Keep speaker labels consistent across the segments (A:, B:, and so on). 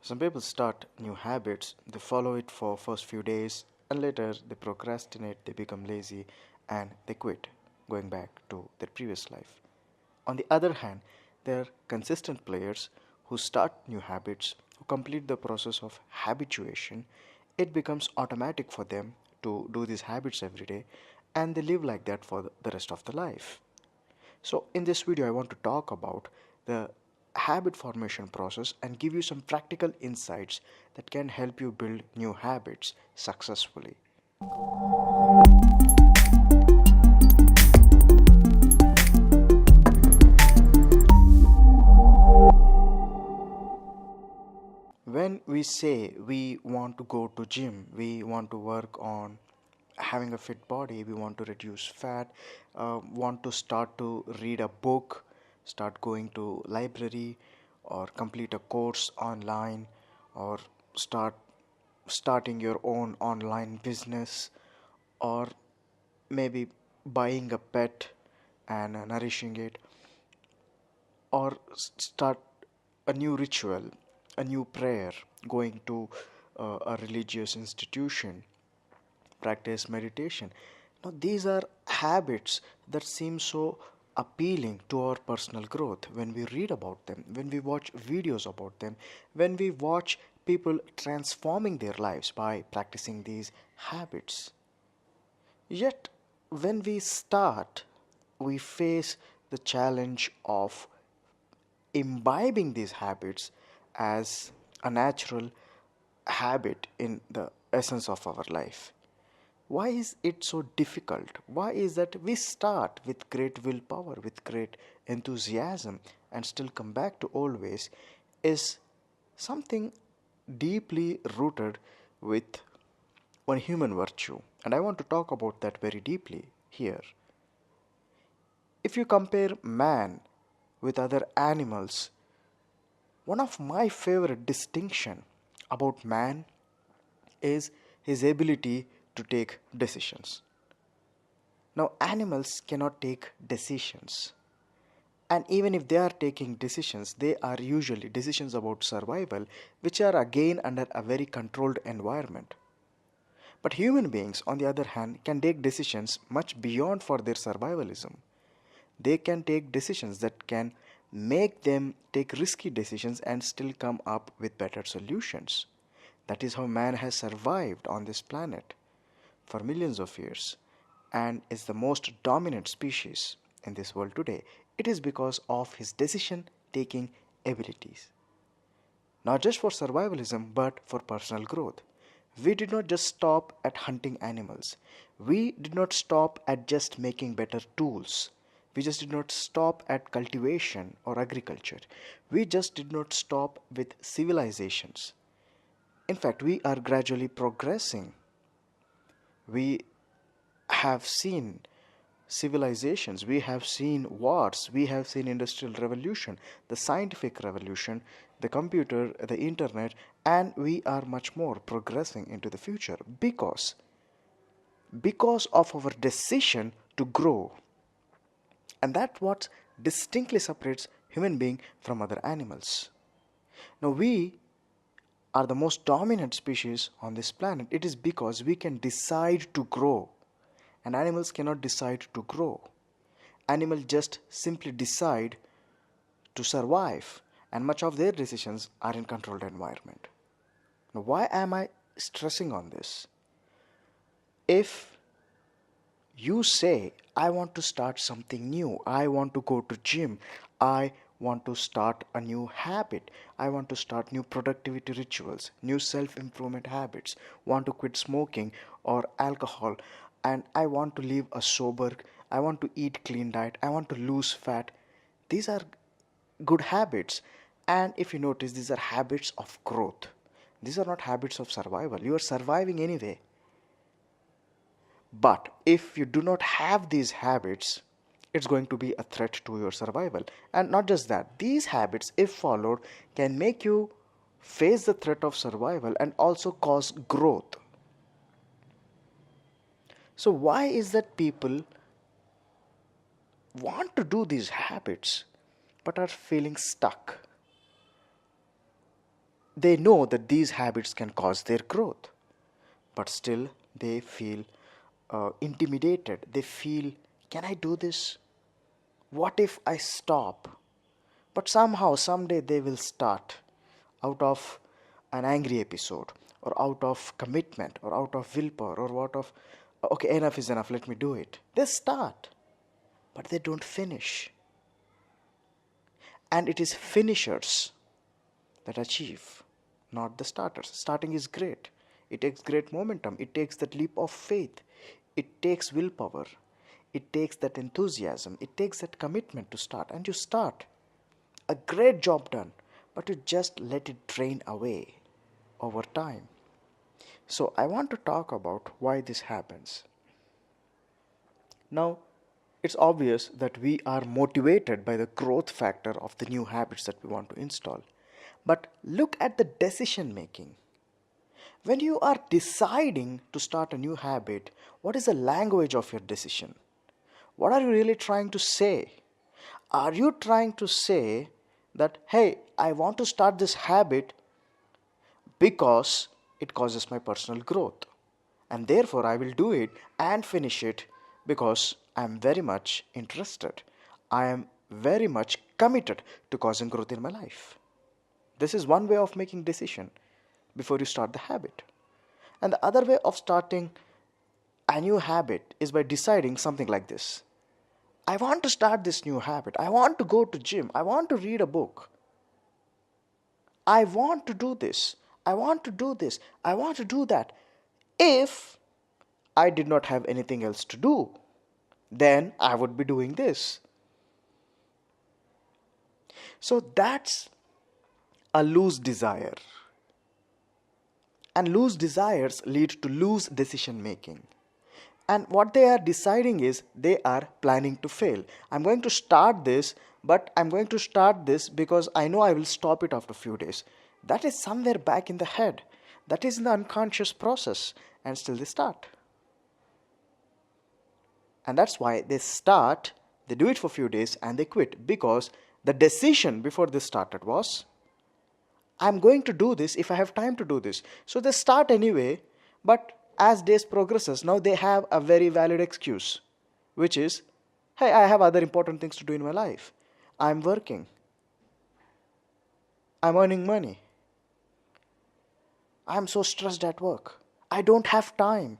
A: Some people start new habits, they follow it for first few days, and later they procrastinate, they become lazy, and they quit, going back to their previous life. On the other hand, there are consistent players who start new habits, who complete the process of habituation. It becomes automatic for them to do these habits every day, and they live like that for the rest of their life. So, in this video, I want to talk about the habit formation process and give you some practical insights that can help you build new habits successfully. When we say we want to go to gym, we want to work on having a fit body, we want to reduce fat, want to start to read a book, start going to library, or complete a course online, or starting your own online business, or maybe buying a pet and nourishing it, or start a new ritual, a new prayer, going to a religious institution, practice meditation. Now, these are habits that seem so appealing to our personal growth when we read about them, when we watch videos about them, when we watch people transforming their lives by practicing these habits. Yet, when we start, we face the challenge of imbibing these habits as a natural habit in the essence of our life. Why is it so difficult? Why is that we start with great willpower, with great enthusiasm, and still come back to old ways is something deeply rooted with one human virtue. And I want to talk about that very deeply here. If you compare man with other animals, one of my favorite distinction about man is his ability to take decisions. Now, animals cannot take decisions. And even if they are taking decisions, they are usually decisions about survival, which are again under a very controlled environment. But human beings, on the other hand, can take decisions much beyond for their survivalism. They can take decisions that can make them take risky decisions and still come up with better solutions. That is how man has survived on this planet for millions of years and is the most dominant species in this world today. It is because of his decision taking abilities. Not just for survivalism, but for personal growth. We did not just stop at hunting animals. We did not stop at just making better tools. We just did not stop at cultivation or agriculture. We just did not stop with civilizations. In fact, we are gradually progressing. We have seen civilizations, we have seen wars, we have seen industrial revolution, the scientific revolution, the computer, the internet, and we are much more progressing into the future because of our decision to grow. And that's what distinctly separates human being from other animals. Now we are the most dominant species on this planet. It is because we can decide to grow, and animals cannot decide to grow. Animals just simply decide to survive, and much of their decisions are in controlled environment. Now, why am I stressing on this? If you say, I want to start something new, I want to go to gym, I want to start a new habit, I want to start new productivity rituals, new self-improvement habits, want to quit smoking or alcohol, and I want to live a sober, I want to eat clean diet, I want to lose fat. These are good habits, and if you notice, these are habits of growth. These are not habits of survival. You are surviving anyway. But if you do not have these habits, it's going to be a threat to your survival. And not just that, these habits, if followed, can make you face the threat of survival and also cause growth. So, why is that people want to do these habits but are feeling stuck? they know that these habits can cause their growth, but still they feel intimidated. They feel, can I do this? What if I stop? But somehow, someday they will start out of an angry episode, or out of commitment, or out of willpower, or out of, okay, enough is enough, let me do it. They start, but they don't finish. And it is finishers that achieve, not the starters. Starting is great. It takes great momentum. It takes that leap of faith. It takes willpower. It takes that enthusiasm. It takes that commitment to start. And you start. A great job done. But you just let it drain away over time. So I want to talk about why this happens. Now, it's obvious that we are motivated by the growth factor of the new habits that we want to install. But look at the decision making. When you are deciding to start a new habit, what is the language of your decision? What are you really trying to say? Are you trying to say that, hey, I want to start this habit because it causes my personal growth, and therefore I will do it and finish it because I am very much interested. I am very much committed to causing growth in my life. This is one way of making decision before you start the habit. And the other way of starting a new habit is by deciding something like this. I want to start this new habit. I want to go to gym. I want to read a book. I want to do this. I want to do this. I want to do that. If I did not have anything else to do, then I would be doing this. So that's a loose desire. And loose desires lead to loose decision making. And what they are deciding is they are planning to fail. I'm going to start this, but I'm going to start this because I know I will stop it after a few days. That is somewhere back in the head. That is in the unconscious process, and still they start. And that's why they start, they do it for a few days and they quit, because the decision before they started was, I'm going to do this if I have time to do this. So they start anyway, but as days progresses, now they have a very valid excuse, which is, hey, I have other important things to do in my life. I'm working. I'm earning money. I'm so stressed at work. I don't have time.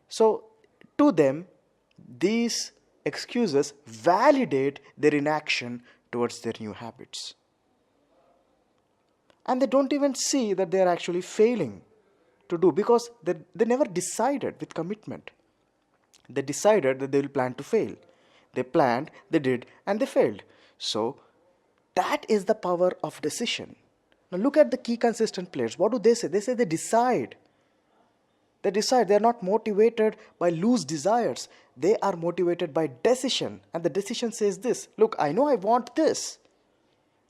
A: So to them, these excuses validate their inaction towards their new habits. And they don't even see that they are actually failing to do, because they never decided with commitment. They decided that they will plan to fail. They planned, they did, and they failed. So that is the power of decision. Now look at the key consistent players. What do they say? They say they decide. They decide. They are not motivated by loose desires. They are motivated by decision. And the decision says this. Look, I know I want this.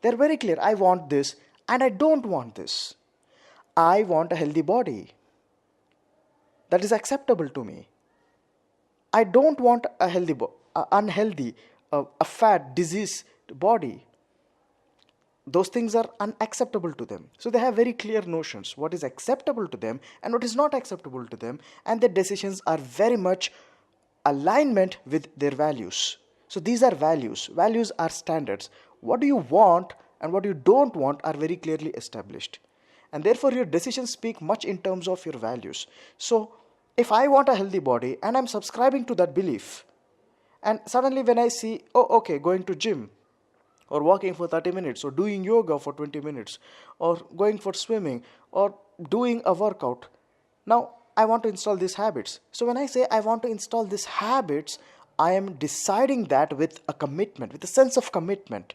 A: They're very clear. I want this and I don't want this. I want a healthy body. That is acceptable to me. I don't want a unhealthy, a fat, diseased body. Those things are unacceptable to them. So they have very clear notions what is acceptable to them and what is not acceptable to them, and their decisions are very much alignment with their values. So these are values. Values are standards. What do you want and what you don't want are very clearly established. And therefore your decisions speak much in terms of your values. So if I want a healthy body and I'm subscribing to that belief, and suddenly when I see, oh okay, going to gym, or walking for 30 minutes, or doing yoga for 20 minutes, or going for swimming, or doing a workout, now I want to install these habits. So when I say I want to install these habits, I am deciding that with a commitment, with a sense of commitment.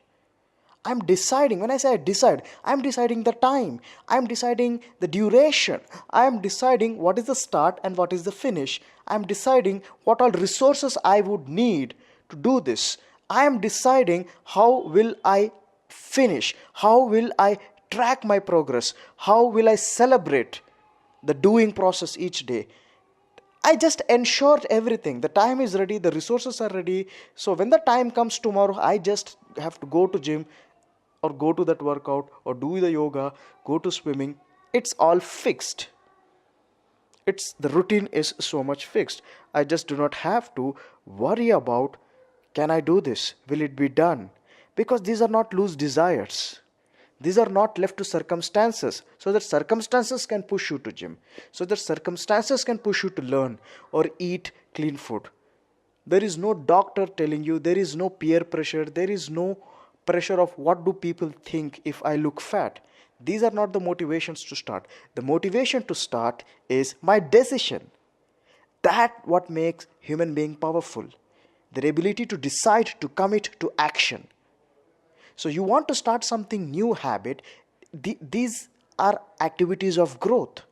A: I'm deciding. When I say I decide, I'm deciding the time, I'm deciding the duration, I'm deciding what is the start and what is the finish, I'm deciding what all resources I would need to do this. I am deciding how will I finish, how will I track my progress, how will I celebrate the doing process each day. I just ensured everything. The time is ready, the resources are ready. So when the time comes tomorrow, I just have to go to gym, or go to that workout or do the yoga, go to swimming. It's all fixed. It's the routine is so much fixed. I just do not have to worry about, can I do this? Will it be done? Because these are not loose desires. These are not left to circumstances, so that circumstances can push you to gym, so that circumstances can push you to learn or eat clean food. There is no doctor telling you, there is no peer pressure, there is no pressure of what do people think if I look fat. These are not the motivations to start. The motivation to start is my decision. That what makes human being powerful. Their ability to decide, to commit to action. So you want to start something new habit. These are activities of growth.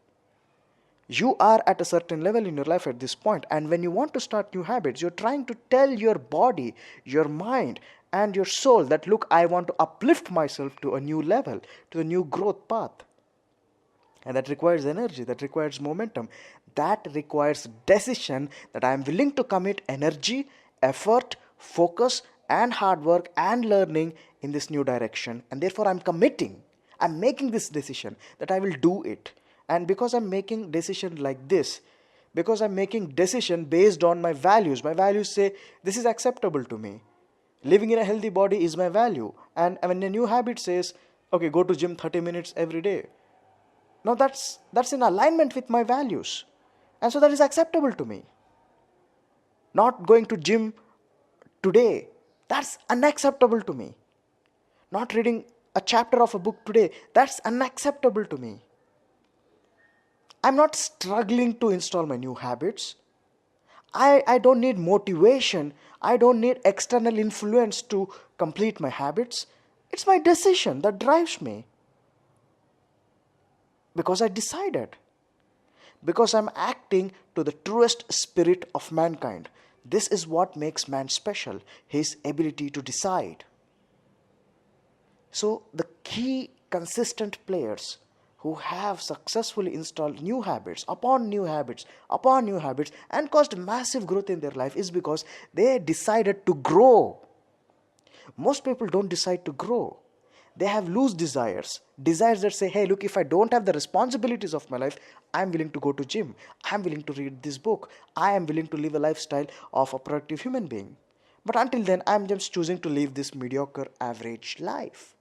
A: You are at a certain level in your life at this point, and when you want to start new habits, you're trying to tell your body, your mind, and your soul that, look, I want to uplift myself to a new level, to a new growth path. And that requires energy, that requires momentum, that requires decision, that I am willing to commit energy, effort, focus, and hard work and learning in this new direction. And therefore I'm committing, I'm making this decision that I will do it. And because I'm making decision like this, because I'm making decision based on my values say this is acceptable to me. Living in a healthy body is my value. And when a new habit says, okay, go to gym 30 minutes every day. Now that's in alignment with my values. And so that is acceptable to me. Not going to gym today, that's unacceptable to me. Not reading a chapter of a book today, that's unacceptable to me. I'm not struggling to install my new habits. I don't need motivation. I don't need external influence to complete my habits. It's my decision that drives me. Because I decided. Because I'm acting to the truest spirit of mankind. This is what makes man special, his ability to decide. So the key consistent players who have successfully installed new habits upon new habits upon new habits and caused massive growth in their life is because they decided to grow. Most people don't decide to grow. They have loose desires that say, hey, look, if I don't have the responsibilities of my life, I'm willing to go to gym, I'm willing to read this book, I am willing to live a lifestyle of a productive human being. But until then, I'm just choosing to live this mediocre average life.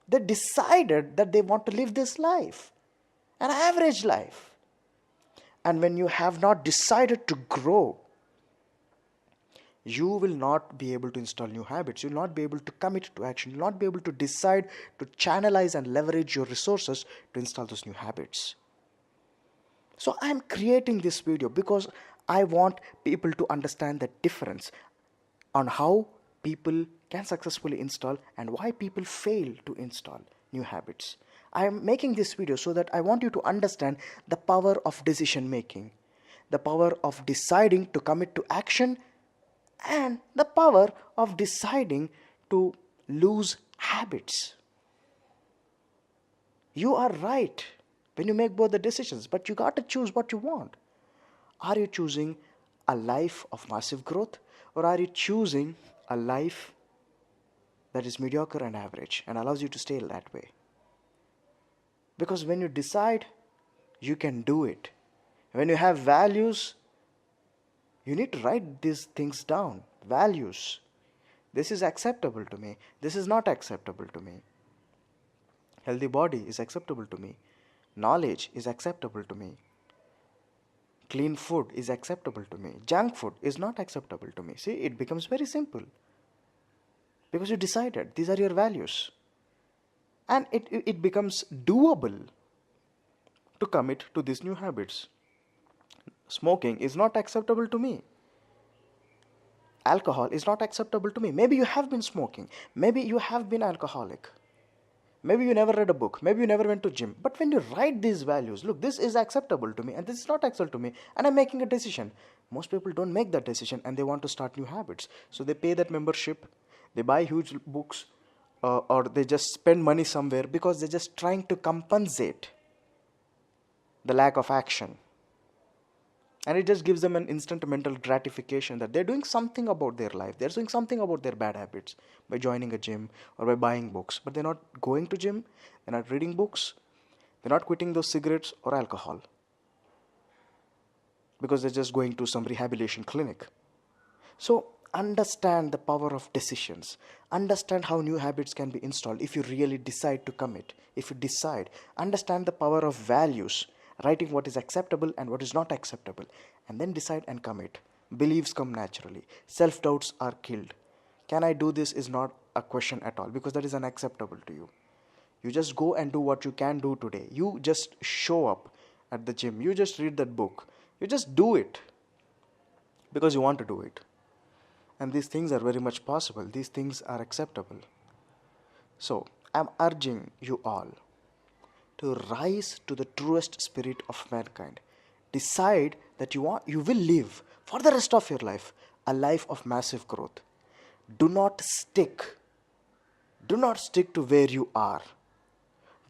A: They decided that they want to live this life, an average life. And when you have not decided to grow, you will not be able to install new habits. You will not be able to commit to action. You will not be able to decide to channelize and leverage your resources to install those new habits. So I am creating this video because I want people to understand the difference on how people can successfully install and why people fail to install new habits. I am making this video so that I want you to understand the power of decision making, the power of deciding to commit to action, and the power of deciding to lose habits. You are right when you make both the decisions, but you got to choose what you want. Are you choosing a life of massive growth, or are you choosing a life that is mediocre and average and allows you to stay that way? Because when you decide, you can do it. When you have values, you need to write these things down. Values. This is acceptable to me. This is not acceptable to me. Healthy body is acceptable to me. Knowledge is acceptable to me. Clean food is acceptable to me. Junk food is not acceptable to me. See, it becomes very simple. Because you decided. These are your values. And it becomes doable to commit to these new habits. Smoking is not acceptable to me. Alcohol is not acceptable to me. Maybe you have been smoking. Maybe you have been alcoholic. Maybe you never read a book. Maybe you never went to gym. But when you write these values, look, this is acceptable to me and this is not acceptable to me, and I'm making a decision. Most people don't make that decision and they want to start new habits. So they pay that membership, they buy huge books, or they just spend money somewhere because they're just trying to compensate the lack of action. And it just gives them an instant mental gratification that they're doing something about their life. They're doing something about their bad habits by joining a gym or by buying books. But they're not going to gym, they're not reading books, they're not quitting those cigarettes or alcohol because they're just going to some rehabilitation clinic. So understand the power of decisions. Understand how new habits can be installed if you really decide to commit. If you decide, understand the power of values, writing what is acceptable and what is not acceptable, and then decide and commit. Beliefs come naturally. Self doubts are killed. Can I do this is not a question at all because that is unacceptable to you. You just go and do what you can do today. You just show up at the gym. You just read that book. You just do it because you want to do it. And these things are very much possible. These things are acceptable. So, I'm urging you all to rise to the truest spirit of mankind. Decide that you will live for the rest of your life a life of massive growth. Do not stick. Do not stick to where you are.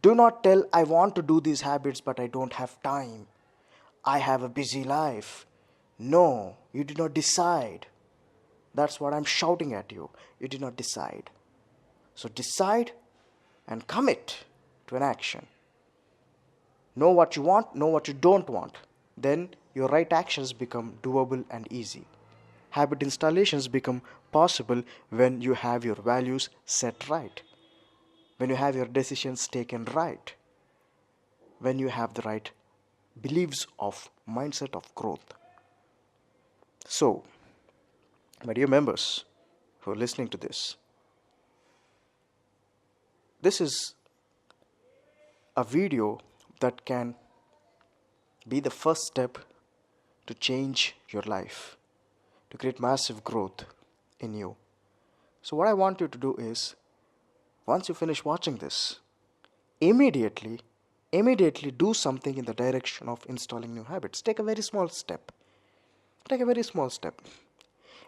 A: Do not tell, I want to do these habits, but I don't have time. I have a busy life. No, you did not decide. That's what I'm shouting at you. You did not decide. So decide and commit to an action. Know what you want, know what you don't want. Then your right actions become doable and easy. Habit installations become possible when you have your values set right, when you have your decisions taken right, when you have the right beliefs of mindset of growth. So, my dear members who are listening to this is a video that can be the first step to change your life, to create massive growth in you. So what I want you to do is, once you finish watching this, immediately do something in the direction of installing new habits. Take a very small step. Take a very small step.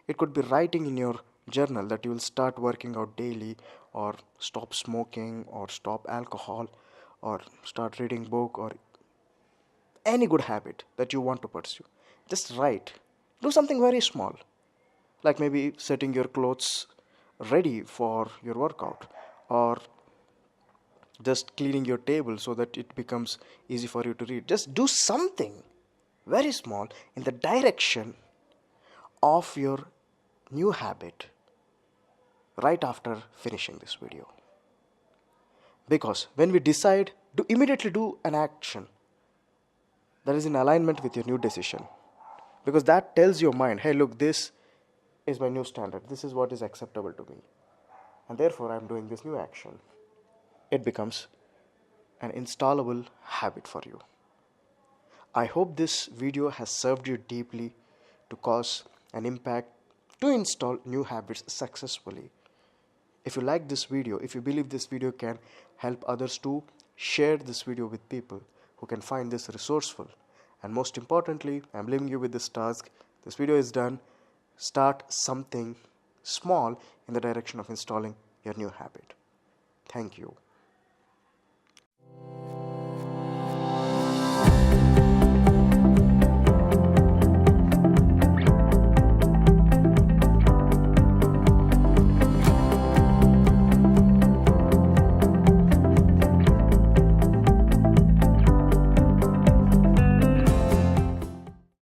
A: It could be writing in your journal that you will start working out daily, or stop smoking, or stop alcohol, or start reading book, or any good habit that you want to pursue. Just write. Do something very small, like maybe setting your clothes ready for your workout, or just cleaning your table so that it becomes easy for you to read. Just do something very small in the direction of your new habit right after finishing this video. Because when we decide to immediately do an action that is in alignment with your new decision, because that tells your mind, hey, look, this is my new standard, this is what is acceptable to me, and therefore I'm doing this new action. It becomes an installable habit for you. I hope this video has served you deeply to cause an impact to install new habits successfully. If you like this video, if you believe this video can help others too, share this video with people who can find this resourceful. And most importantly, I'm leaving you with this task. This video is done. Start something small in the direction of installing your new habit. Thank you.